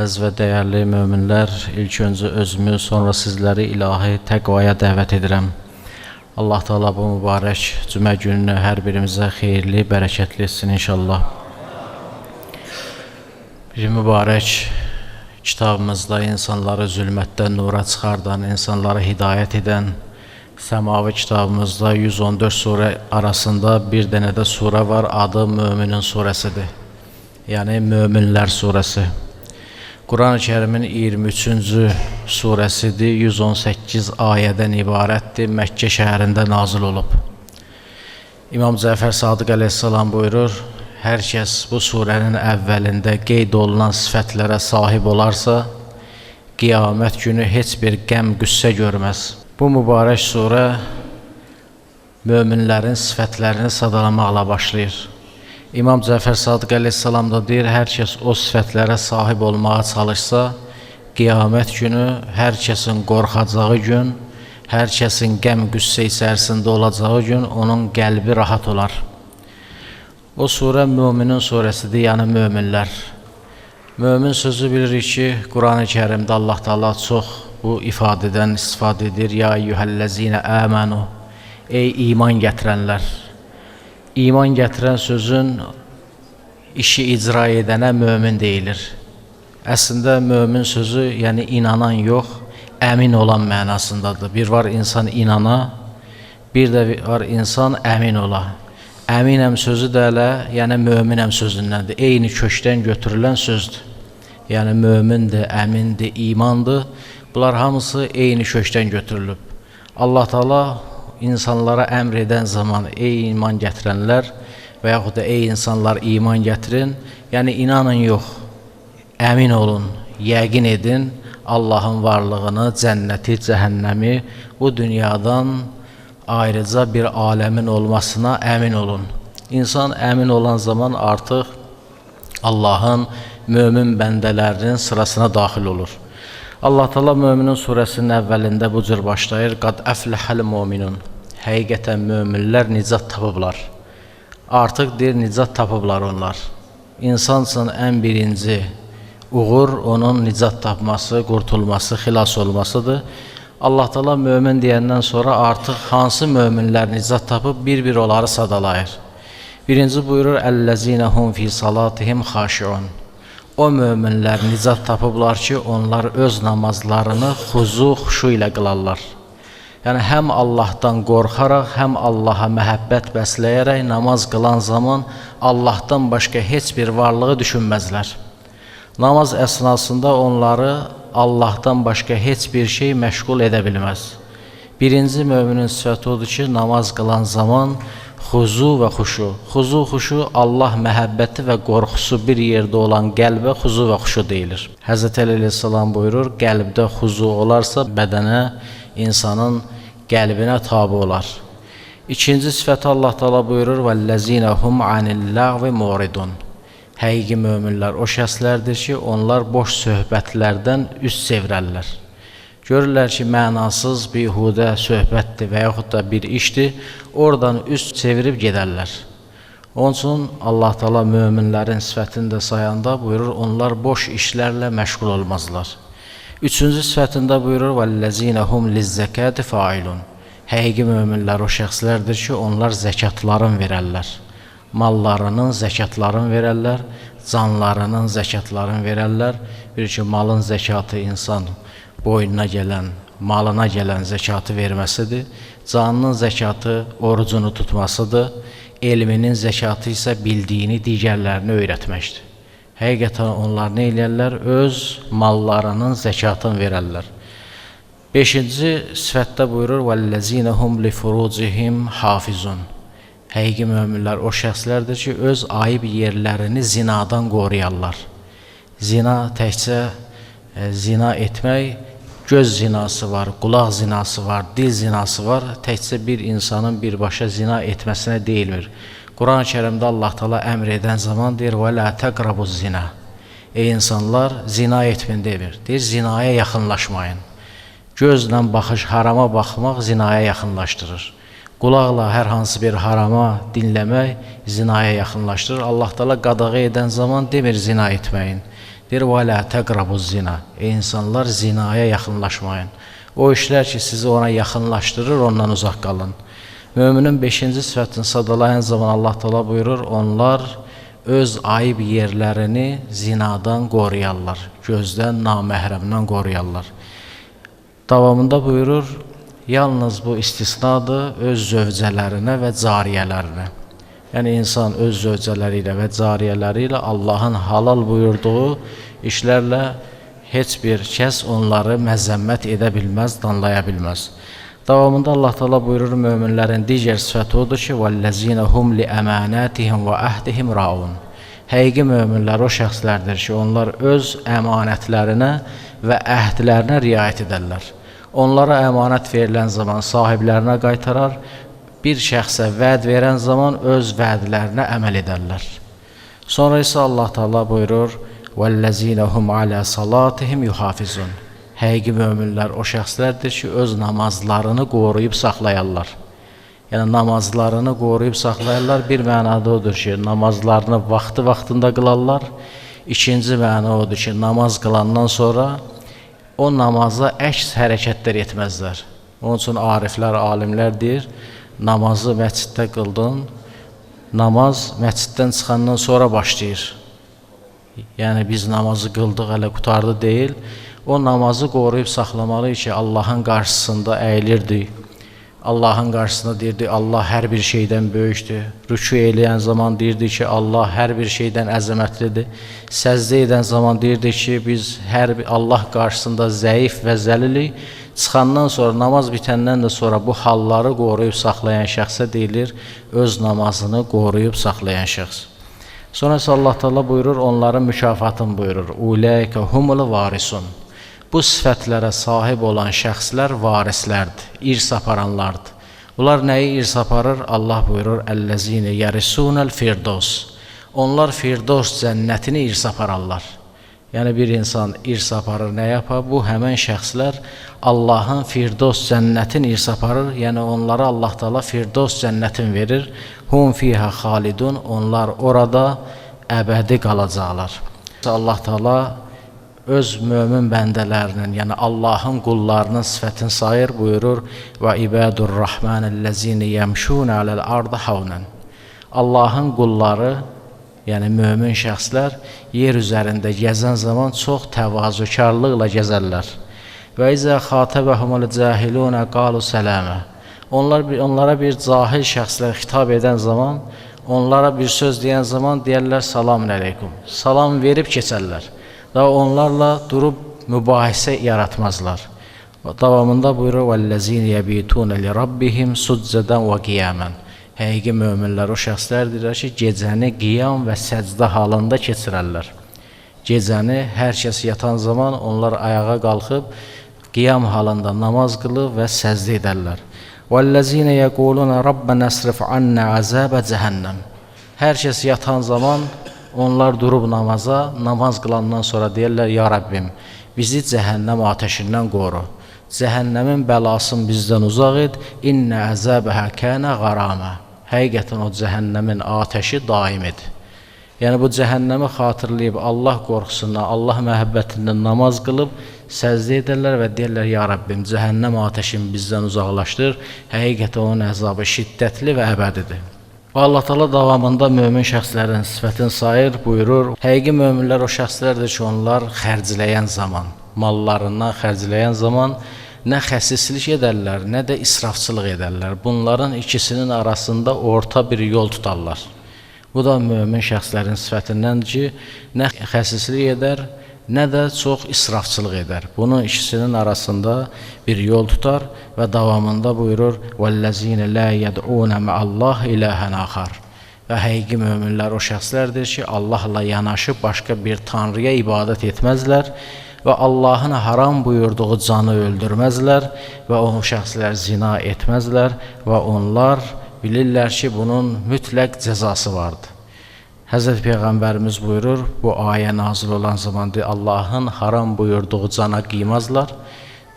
Əziz və dəyərli möminlər, ilk öncə özümü, sonra sizləri ilahi təqvaya dəvət edirəm. Allah Teala bu mübarək cümə gününü hər birimizə xeyirli, bərəkətli etsin inşallah. Bir mübarək kitabımızda insanları zülmətdən nura çıxardan, insanları hidayət edən, səmavi kitabımızda 114 surə arasında bir dənə də surə var, adı Möminin surəsidir. Yəni Möminlər surəsi. Quran-ı Kərimin 23-cü surəsidir, 118 ayədən ibarətdir, Məkkə şəhərində nazil olub. İmam Cəfər Sadiq əleyhissalam buyurur, hər kəs bu surənin əvvəlində qeyd olunan sifətlərə sahib olarsa, qiyamət günü heç bir qəm, qüssə görməz. Bu mübarək surə möminlərin sifətlərini sadalamaqla başlayır. İmam Cəfər Sadiq əleyhissalam da deyir, hər kəs o sifətlərə sahib olmağa çalışsa, qiyamət günü hər kəsin qorxacağı gün, hər kəsin qəm, qüssə içərisində olacağı gün onun qəlbi rahat olar. O surə Möminin surəsidir, yəni möminlər. Mömin sözü bilirik ki, Quran-ı Kərimdə Allah Teala çox bu ifadədən istifadə edir. Ya eyyuhəl-ləzinə əmənu, ey iman gətirənlər. İman gətirən sözün işi icra edənə mömin deyilir. Əslində mömin sözü, yəni inanan yox, əmin olan mənasındadır. Bir var insan inana, bir də var insan əmin ola. Əminəm sözü də elə, yəni möminəm sözündəndir. Eyni kökdən götürülən sözdür. Yəni mömindir, əmindir, imandır. Bunlar hamısı eyni kökdən götürülüb. Allah Teala insanlara əmr edən zaman ey iman gətirənlər və yaxud da ey insanlar iman gətirin, yəni inanın yox, əmin olun, yəqin edin Allahın varlığını, cənnəti, cəhənnəmi, bu dünyadan ayrıca bir aləmin olmasına əmin olun. İnsan əmin olan zaman artıq Allahın mömin bəndələrinin sırasına daxil olur. Allah Teala Möminin surəsinin əvvəlində bu cür başlayır. Qad əfləhəl müminun. Həqiqətən möminlər nicat tapıblar. Artıq deyir, nicat tapıblar onlar. İnsan üçün ən birinci uğur onun nicat tapması, qurtulması, xilas olmasıdır. Allah Teala mömin deyəndən sonra artıq hansı möminlər nicat tapıb bir-bir onları sadalayır. Birinci buyurur, Əl-ləzinə hum fi salatihim xaşiun. O möminlər nicat tapıblar ki, onlar öz namazlarını xuzu, xuşu ilə qılarlar. Yəni, həm Allahdan qorxaraq, həm Allaha məhəbbət bəsləyərək namaz qılan zaman Allahdan başqa heç bir varlığı düşünməzlər. Namaz əsnasında onları Allahdan başqa heç bir şey məşğul edə bilməz. Birinci möminin sifəti odur ki, namaz qılan zaman xuzu və xuşu. Xuzu, xuşu, Allah məhəbbəti və qorxusu bir yerdə olan qəlbə xuzu və xuşu deyilir. Həzrət Əli əleyhissalam buyurur, qəlbdə xuzu olarsa, bədənə, insanın qəlbinə tabi olar. İkinci sifəti Allah Teala buyurur, vəl-ləzinə hum anil-ləğvi muridun. Həqiqi möminlər o şəxslərdir ki, onlar boş söhbətlərdən üst çevirərlər. Görürlər ki, mənasız, bihudə söhbətdir və yaxud da bir işdir, oradan üst çevirib gedərlər. Onun üçün Allah Teala möminlərin sifətini də sayanda buyurur, onlar boş işlərlə məşğul olmazlar. Üçüncü sifətində buyurur, vəl-ləzinə hum liz-zəkəti failun. Həqiqi möminlər o şəxslərdir ki, onlar zəkatlarını verərlər. Mallarının zəkatlarını verərlər, canlarının zəkatlarını verərlər. Bir ki, malın zəkatı insan boynuna gələn, malına gələn zəkatı verməsidir. Canının zəkatı orucunu tutmasıdır. Elminin zəkatı isə bildiyini digərlərini öyrətməkdir. Həqiqətən onlar nə eləyərlər? Öz mallarının zəkatını verərlər. Beşinci sifətdə buyurur, vəl-ləzinə hum li-furucihim hafizun. Həqiqi möminlər o şəxslərdir ki, öz ayıb yerlərini zinadan qoruyarlar. Zina təkcə zina etmək, göz zinası var, qulaq zinası var, dil zinası var. Təkcə bir insanın birbaşa zina etməsinə deyilmir. Quran-ı Kərimdə Allah Teala əmr edən zaman deyir, və lə təqrabuz zina. Ey insanlar, zina etmin demir. Deyir, zinaya yaxınlaşmayın. Gözlə baxış, harama baxmaq zinaya yaxınlaşdırır. Qulaqla hər hansı bir harama dinləmək zinaya yaxınlaşdırır. Allah Teala qadağa edən zaman demir zina etməyin. Deyir, və lə təqrabuz zina. İnsanlar zinaya yaxınlaşmayın. O işlər ki, sizi ona yaxınlaşdırır, ondan uzaq qalın. Möminin 5-ci sifətini sadalayan zaman Allah Teala buyurur, onlar öz ayıb yerlərini zinadan qoruyarlar, gözdən, naməhrəmdən qoruyarlar. Davamında buyurur, yalnız bu istisnadır öz zövcələrinə və cariyələrinə. Yəni, insan öz zövcələri ilə və cariyələri ilə Allahın halal buyurduğu işlərlə heç bir kəs onları məzəmmət edə bilməz, danlaya bilməz. Davamında Allah Teala buyurur, möminlərin digər sifəti odur ki, وَالَّذِينَ هُمْ لِأَمَانَاتِهِمْ وَأَهْدِهِمْ رَاعُونَ. Həqiqi möminlər o şəxslərdir ki, onlar öz əmanətlərinə və əhdlərinə riayət edərlər. Onlara əmanət verilən zaman sahiblərinə qaytarar, bir şəxsə vəd verən zaman öz vədlərinə əməl edərlər. Sonra isə Allah Teala buyurur, وَالَّذِينَ هُمْ عَلَى صَلَاتِهِمْ يُحَافِظُونَ. Həqiqi möminlər o şəxslərdir ki, öz namazlarını qoruyub saxlayarlar. Yəni, namazlarını qoruyub saxlayarlar bir mənada odur ki, namazlarını vaxtında qılarlar. İkinci məna odur ki, namaz qılandan sonra o namaza əks hərəkətlər etməzlər. Onun üçün ariflər, alimlər deyir, namazı məsciddə qıldın, namaz məsciddən çıxandan sonra başlayır. Yəni, biz namazı qıldıq, hələ qutardı deyil. O namazı qoruyub saxlamalı ki, Allahın qarşısında əyilirdik. Allahın qarşısında deyirdik, Allah hər bir şeydən böyükdür. Rükû eləyən zaman deyirdik ki, Allah hər bir şeydən əzəmətlidir. Səzdə edən zaman deyirdik ki, biz Allah qarşısında zəif və zəlilik. Çıxandan sonra, namaz bitəndən də sonra bu halları qoruyub saxlayan şəxsə deyilir, öz namazını qoruyub saxlayan şəxs. Sonra isə Allah Teala buyurur, onların mükafatını buyurur. Uləykə humul varisun. Bu sifətlərə sahib olan şəxslər varislərdir, irs aparanlardır. Bunlar nəyi irs aparır? Allah buyurur, Əlləzinə yərisunəl firdos. Onlar firdos cənnətini irs apararlar. Yəni, bir insan irs aparır, nə yapar? Bu, həmən şəxslər Allahın firdos cənnətini irs aparır. Yəni, onlara Allah Teala firdos cənnətin verir. Hum fiyhə xalidun. Onlar orada əbədi qalacaqlar. Allah Teala öz mömin bəndələrinin, yəni Allahın qullarının sifətini sayır, buyurur, və ibadur rahmanəl-ləzini yəmşunə aləl-ardı havnən. Allahın qulları, yəni mömin şəxslər, yer üzərində gəzən zaman çox təvazökarlıqla gəzərlər. Və izə xatəbəhumul cahilunə qalu sələmə. Onlara bir cahil şəxslər xitab edən zaman, onlara bir söz deyən zaman deyərlər, salamun əleykum. Salam verib keçərlər. Və onlarla durub mübahisə yaratmazlar. Davamında buyurur, وَالَّذِينَ يَبِيتُونَ لِرَبِّهِمْ سُجَّدًا وَقِيَامًا. Həqiqi möminlər o şəxslərdirlər ki, gecəni qiyam və səcdə halında keçirərlər. Gecəni hər kəs yatan zaman onlar ayağa qalxıb, qiyam halında namaz qılıb və səcdə edərlər. وَالَّذِينَ يَقُولُونَ رَبَّنَا اصْرِفْ عَنَّا عَذَابَ جَهَنَّمَ. Hər kəs yatan zaman onlar durub namaz qılandan sonra deyirlər, ya Rəbbim, bizi cəhənnəm atəşindən qoru. Cəhənnəmin bəlasını bizdən uzaq et, innə əzəbəhə kənə qaramə. Həqiqətən o cəhənnəmin atəşi daimidir. Yəni, bu cəhənnəmi xatırlayıb Allah qorxusundan, Allah məhəbbətindən namaz qılıb, səcdə edirlər və deyirlər, ya Rəbbim, cəhənnəm atəşini bizdən uzaqlaşdır. Həqiqətən onun əzabı şiddətli və əbədidir. Və Allah Teala davamında mömin şəxslərin sifətini sayır, buyurur, həqiqi möminlər o şəxslərdir ki, onlar xərcləyən zaman, mallarından xərcləyən zaman nə xəsislik edərlər, nə də israfçılıq edərlər. Bunların ikisinin arasında orta bir yol tutarlar. Bu da mömin şəxslərin sifətindəndir ki, nə xəsislik edər, nə də çox israfçılıq edər. Bunun ikisinin arasında bir yol tutar və davamında buyurur, وَالَّذِينَ لَا يَدْعُونَ مَعَ اللّٰهِ إِلَٰهًا آخَرَ. Və həqiqi möminlər o şəxslərdir ki, Allahla yanaşı başqa bir tanrıya ibadət etməzlər və Allahın haram buyurduğu canı öldürməzlər və o şəxslər zina etməzlər və onlar bilirlər ki, bunun mütləq cəzası vardır. Həzrət Peyğəmbərimiz buyurur, bu ayə nazil olan zaman Allahın haram buyurduğu cana qiymazlar.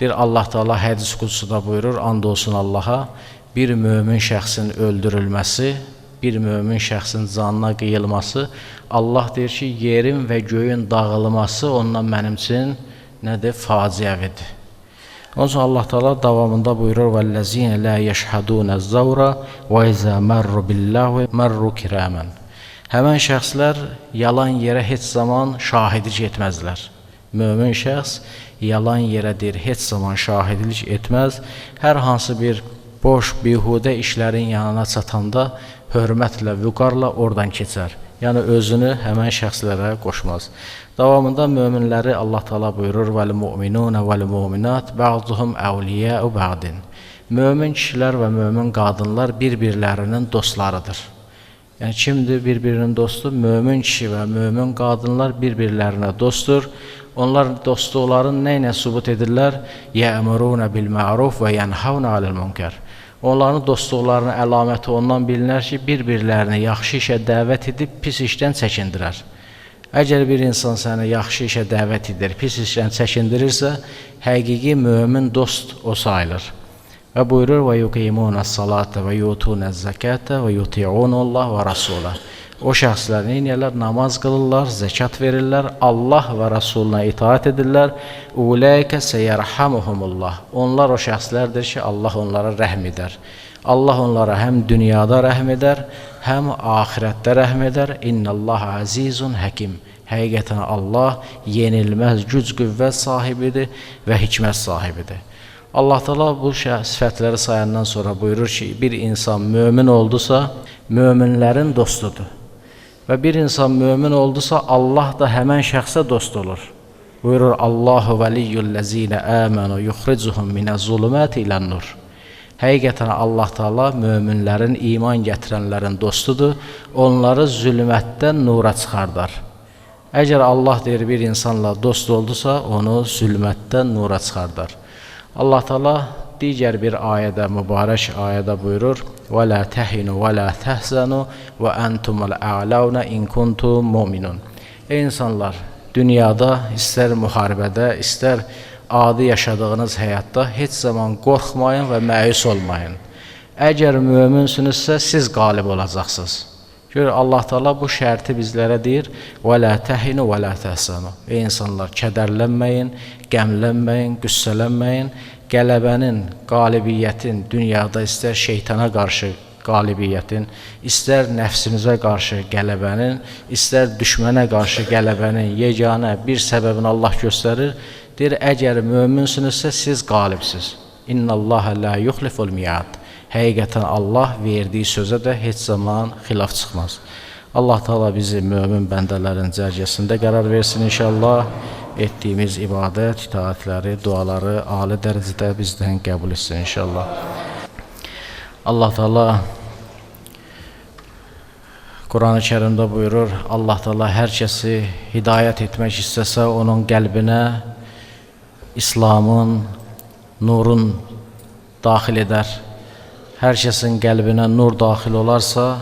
Allah Teala hədis qudusunda buyurur, and olsun Allaha, bir mömin şəxsin öldürülməsi bir mömin şəxsin canına qıyılması, Allah deyir ki, yerin və göyün dağılması ondan mənim üçün nədir? Faciəvidir. Onun üçün Allah Teala davamında buyurur: "Vəllezine la yeşhadunez-zawra və izə marru billahi marru kiraman." Həmən şəxslər yalan yerə heç zaman şahidlik etməzlər. Mömin şəxs yalan yerə deyir, heç zaman şahidlik etməz. Hər hansı bir boş, bihudə işlərin yanına çatanda hörmətlə, vüqarla oradan keçər. Yəni özünü həmən şəxslərə qoşmaz. Davamında möminləri Allah Teala buyurur: "Vəl mu'minuna vəl mu'minat ba'duhum awliya'u ba'din." Mömin kişilər və mömin qadınlar bir-birlərinin dostlarıdır. Yəni kimdir bir-birinin dostu? Mömin kişi və mömin qadınlar bir-birlərinə dostdur. Onlar dostluqlarını nə ilə sübut edirlər? Ya'muruna bil ma'ruf və yanhauna 'anil munkar. Onların dostluqlarının əlaməti ondan bilinər ki, bir-birlərini yaxşı işə dəvət edib pis işdən çəkindirər. Əgər bir insan səni yaxşı işə dəvət edir, pis işdən çəkindirirsə, həqiqi mömin dost o sayılır. Və buyurur: "Və yuqimunas-salata və yutunaz-zakata və yuti'unallah və rasulah." O şəxslər neynirlər? Namaz qılırlar, zəkat verirlər, Allah və Rasuluna itaat edirlər. Ulaika seyərhamuhumullah. Onlar o şəxslərdir ki, Allah onlara rəhm edər. Allah onlara həm dünyada rəhm edər, həm axirətdə rəhm edər. İnnallaha azizun həkim. Həqiqətən Allah yenilməz güc qüvvət sahibidir və hikmət sahibidir. Allah Teala bu sifətləri sayandan sonra buyurur ki, bir insan mömin oldusa, möminlərin dostudur. Və bir insan mömin oldusa, Allah da həmən şəxsə dost olur. Buyurur: "Allahu veliyyullezine amanu yukhricuhum minez-zulumati ilen-nur." Həqiqətən Allah Teala möminlərin, iman gətirənlərin dostudur. Onları zülmətdən nura çıxardar. Əgər Allah deyir bir insanla dost oldusa, onu zülmətdən nura çıxardar. Allah Teala digər bir ayədə, mübarək ayədə buyurur: "Və la tahinu və la tahzanu və entumul a'launa in kuntum mu'minun." Ey insanlar, dünyada istər müharibədə, istər adi yaşadığınız həyatda heç zaman qorxmayın və məyus olmayın. Əgər möminsünüzsə, siz qalib olacaqsınız. Gör, Allah Teala bu şərti bizlərə deyir: "Və la tahinu və la tahzanu." Ey insanlar, kədərlənməyin, qəmlənməyin, qüssələnməyin. Qələbənin, qalibiyyətin dünyada istər şeytana qarşı qalibiyyətin, istər nəfsimizə qarşı qələbənin, istər düşmənə qarşı qələbənin yeganə bir səbəbini Allah göstərir. Deyir, əgər möminsünüzsə siz qalibsiz. İnnallaha la yuxliful mi'ad. Həqiqətən Allah verdiyi sözə də heç zaman xilaf çıxmaz. Allah Teala bizi mömin bəndələrin cərgəsində qərar versin inşallah. Etdiyimiz ibadət, itaatləri, duaları ali dərəcədə bizdən qəbul etsin inşallah. Allah Teala Quran-ı Kərimdə buyurur: Allah Teala hər kəsi hidayət etmək istəsə, onun qəlbinə İslamın, nurun daxil edər. Hər kəsin qəlbinə nur daxil olarsa,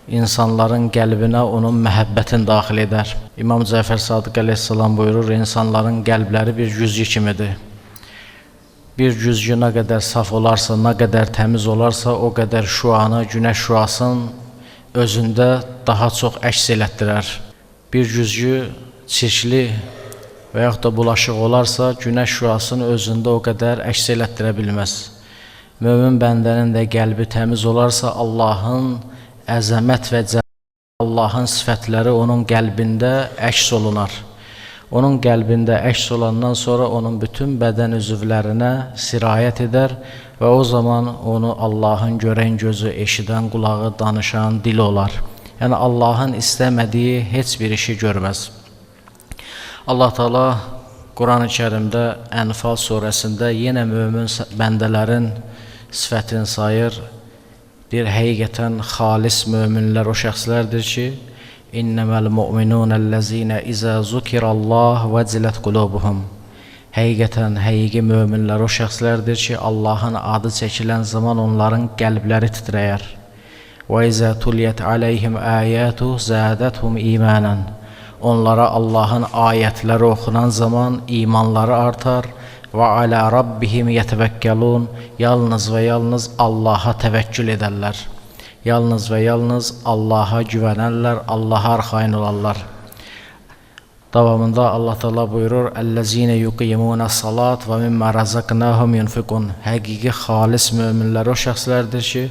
insanların qəlbinə onun məhəbbətin daxil edər. İmam Cəfər Sadiq əleyhissalam buyurur: insanların qəlbləri bir güzgü kimidir. Bir güzgü nə qədər saf olarsa, nə qədər təmiz olarsa, o qədər şüanı, günəş şüasının özündə daha çox əks elətdirər. Bir güzgü çirkli və yaxud da bulaşıq olarsa, günəş şüasını özündə o qədər əks elətdirə bilməz. Mömin bəndənin də qəlbi təmiz olarsa, Allahın əzəmət və Allahın sifətləri onun qəlbində əks olunar. Onun qəlbində əks olandan sonra onun bütün bədən üzvlərinə sirayət edər və o zaman onu Allahın görən gözü, eşidən qulağı, danışan dili olar. Yəni Allahın istəmədiyi heç bir işi görməz. Allah Teala Quran-ı Kərimdə Ənfal surəsində yenə mömin bəndələrin sifətini sayır. Deyir, həqiqətən xalis möminlər o şəxslərdir ki, İnnəməl mu'minunəl-ləzinə izə zukirallah vəcilət qulubuhum. Həqiqətən, həqiqi möminlər o şəxslərdir ki, Allahın adı çəkilən zaman onların qəlbləri titrəyər. Və izə tuliyyət aleyhim əyətu zədəthum imanən. Onlara Allahın ayətləri oxunan zaman imanları artar. Və alə rabbihim yətəvəkkəlun. Yalnız və yalnız Allaha təvəkkül edərlər. Yalnız və yalnız Allaha güvənərlər, Allaha arxayın olarlar. Davamında Allah Teala buyurur: "Ellezine yuqimuna salat ve mimma razaqnahum yunfiqun." Həqiqi xalis möminlər o şəxslərdir ki,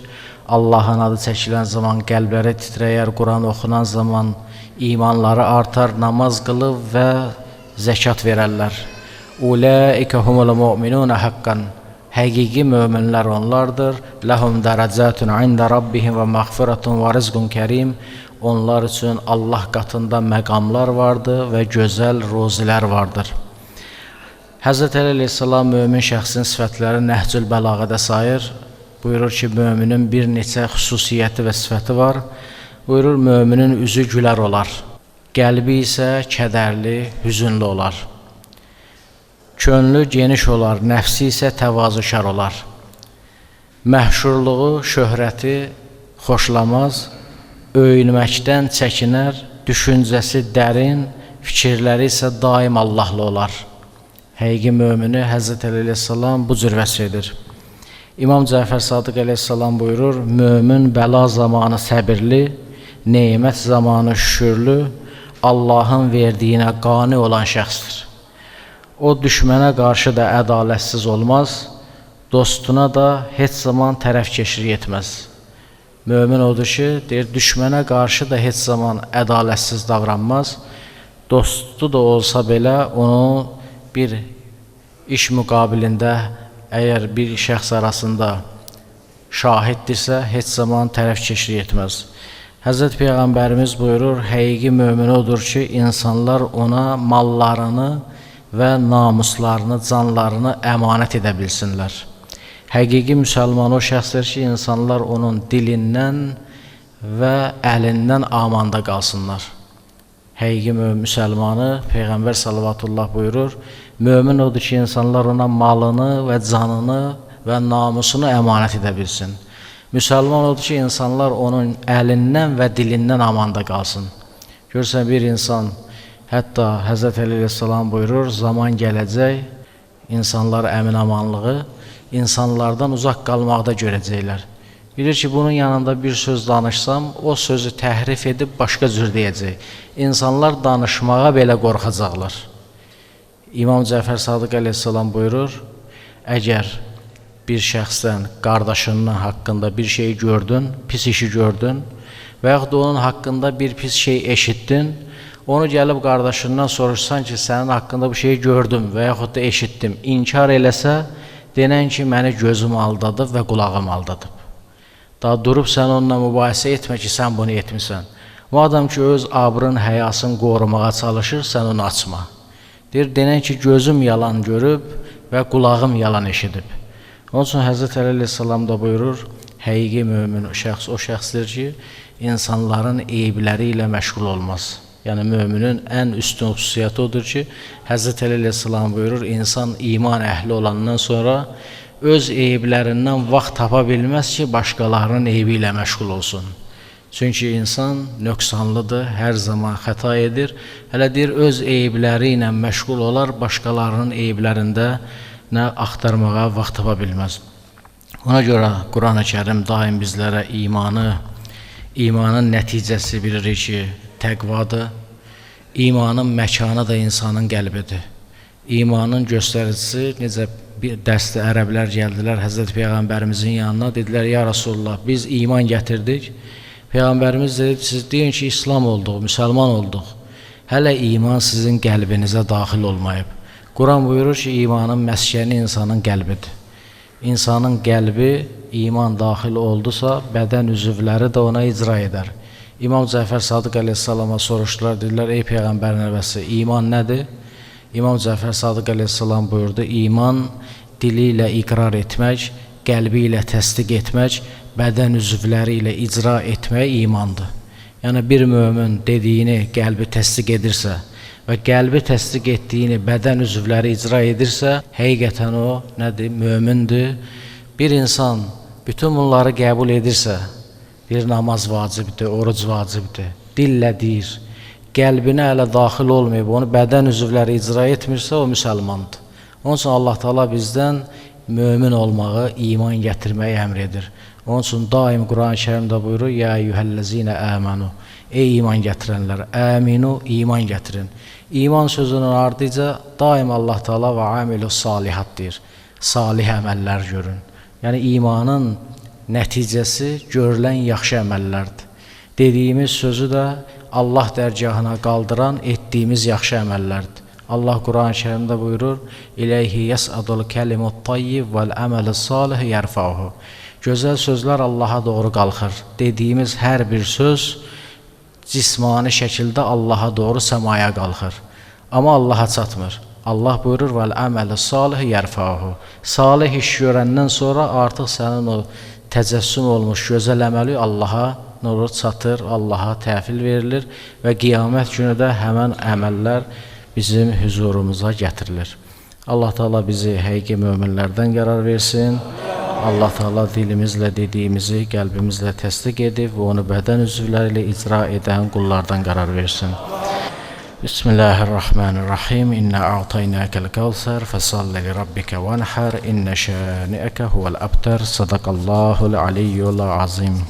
Allahın adı çəkilən zaman qəlbləri titrəyər, Quran oxunan zaman imanları artar, namaz qılıb və zəkat verərlər. Ulaika humul mu'minuna haqqan. Həqiqi möminlər onlardır. Lahum daracatun inda rabbihim və məğfiratun və rizqun kərim. Onlar üçün Allah qatında məqamlar vardır və gözəl rozilər vardır. Həzrət Əli əleyhissalam mömin şəxsin sifətləri Nəhcül Bəlağədə sayır. Buyurur ki, möminin bir neçə xüsusiyyəti və sifəti var. Buyurur, möminin üzü gülər olar. Qəlbi isə kədərli, hüzünlü olar. Könlü geniş olar, nəfsi isə təvazükar olar. Məhşurluğu, şöhrəti xoşlamaz, öyünməkdən çəkinər, düşüncəsi dərin, fikirləri isə daim Allahlı olar. Həqiqi mömini Həzrət Əli əleyhissalam bu cür vəsf edir. İmam Cəfər Sadiq əleyhissalam buyurur, mömin bəla zamanı səbirli, nemət zamanı şükürlü, Allahın verdiyinə qani olan şəxsdir. O, düşmənə qarşı da ədalətsiz olmaz, dostuna da heç zaman tərəfkeşlik etməz. Mömin odur ki, deyir, düşmənə qarşı da heç zaman ədalətsiz davranmaz, dostu da olsa belə onu bir iş müqabilində əgər bir şəxs arasında şahiddirsə, heç zaman tərəfkeşlik etməz. Həzrət Peyğəmbərimiz buyurur, həqiqi mömin odur ki, insanlar ona mallarını və namuslarını, canlarını əmanət edə bilsinlər. Həqiqi müsəlman o şəxsdir ki, insanlar onun dilindən və əlindən amanda qalsınlar. Həqiqi müsəlmanı Peyğəmbər sallallahu buyurur, mömin odur ki, insanlar ona malını və canını və namusunu əmanət edə bilsin. Müsəlman odur ki, insanlar onun əlindən və dilindən amanda qalsın. Görürsən, bir insan, hətta Həzrət Əli əleyhissalam buyurur, zaman gələcək, insanlar əmin-amanlığı insanlardan uzaq qalmaqda görəcəklər. Bilir ki, bunun yanında bir söz danışsam, o sözü təhrif edib başqa cür deyəcək. İnsanlar danışmağa belə qorxacaqlar. İmam Cəfər Sadiq əleyhissalam buyurur, əgər bir şəxsdən, qardaşının haqqında bir şey gördün, pis işi gördün və yaxud da onun haqqında bir pis şey eşitdin, onu gəlib qardaşından soruşsan ki, sənin haqqında bu şeyi gördüm və yaxud da eşitdim, inkar eləsə, denən ki, məni gözüm aldadıb və qulağım aldadıb. Daha durub sən onunla mübahisə etmə ki, sən bunu etmirsən. Madam ki, öz abrın, həyasını qorumağa çalışır, sən onu açma. Deyir, denən ki, gözüm yalan görüb və qulağım yalan eşidib. Onun üçün Həzrət Əli əleyhissalam da buyurur, həqiqi mömin şəxs o şəxsdir ki, insanların eybləri ilə məşğul olmaz. Yəni, möminin ən üstün xüsusiyyəti odur ki, Həzrət Əli əleyhissalam buyurur, insan iman əhli olandan sonra öz eyblərindən vaxt tapa bilməz ki, başqalarının eybi ilə məşğul olsun. Çünki insan nöqsanlıdır, hər zaman xəta edir. Hələ deyir, öz eybləri ilə məşğul olar, başqalarının eyblərində nə axtarmağa vaxt tapa bilməz. Ona görə Quran-ı Kərim daim bizlərə imanın nəticəsi bilirik ki, təqvadır. İmanın məkanı da insanın qəlbidir. İmanın göstəricisi, necə bir dərsdə ərəblər gəldilər Həzrət Peyğəmbərimizin yanına, dedilər, ya Rasulullah, biz iman gətirdik. Peyğəmbərimiz dedi, siz deyin ki, İslam olduq, müsəlman olduq. Hələ iman sizin qəlbinizə daxil olmayıb. Quran buyurur ki, imanın məskəni insanın qəlbidir. İnsanın qəlbi iman daxil oldusa, bədən üzvləri də ona icra edər. İmam Cəfər Sadiq əleyhissalama soruşdular, dedilər, ey Peyğəmbər nəvəsi, iman nədir? İmam Cəfər Sadiq əleyhissalam buyurdu, iman dili ilə iqrar etmək, qəlbi ilə təsdiq etmək, bədən üzvləri ilə icra etmək imandır. Yəni, bir mömin dediyini qəlbi təsdiq edirsə və qəlbi təsdiq etdiyini bədən üzvləri icra edirsə, həqiqətən o nədir? Mömindir. Bir insan bütün bunları qəbul edirsə, bir namaz vacibdir, oruc vacibdir, dillə deyir, qəlbinə hələ daxil olmayıb, onu bədən üzvləri icra etmirsə, o müsəlmandır. Onun üçün Allah Teala bizdən mömin olmağı, iman gətirməyi əmr edir. Onun üçün daim Quran-ı Kərimdə buyurur: "Ya eyyuhellezine amanu." Ey iman gətirənlər, aminu, iman gətirin. İman sözünün ardıca daim Allah Teala və amilus salihat deyir. Salih əməllər görün. Yəni imanın nəticəsi görülən yaxşı əməllərdir. Dediyimiz sözü də Allah dərgahına qaldıran etdiyimiz yaxşı əməllərdir. Allah Quran-ı Kərimdə buyurur: "İleyhi yes'adul kelimut tayyib vel amelus salih yerfa'uhu." Gözəl sözlər Allaha doğru qalxır. Dediyimiz hər bir söz cismani şəkildə Allaha doğru səmaya qalxır. Amma Allaha çatmır. Allah buyurur: "Vel amelus salih yerfa'uhu." Salih iş görəndən sonra artıq sənin o təcəssüm olmuş gözəl əməli Allaha nur çatır, Allaha təhvil verilir və qiyamət günü də həmən əməllər bizim huzurumuza gətirilir. Allah Teala bizi həqiqi möminlərdən qərar versin. Allah Teala dilimizlə dediyimizi qəlbimizlə təsdiq edib və onu bədən üzvləri ilə icra edən qullardan qərar versin. Bismillahirrahmanirrahim. İnna a'taynakal kevser fesalli li rabbika vanhar inna şani'aka huvel abtar. Sadaqallahul aliyyul azim.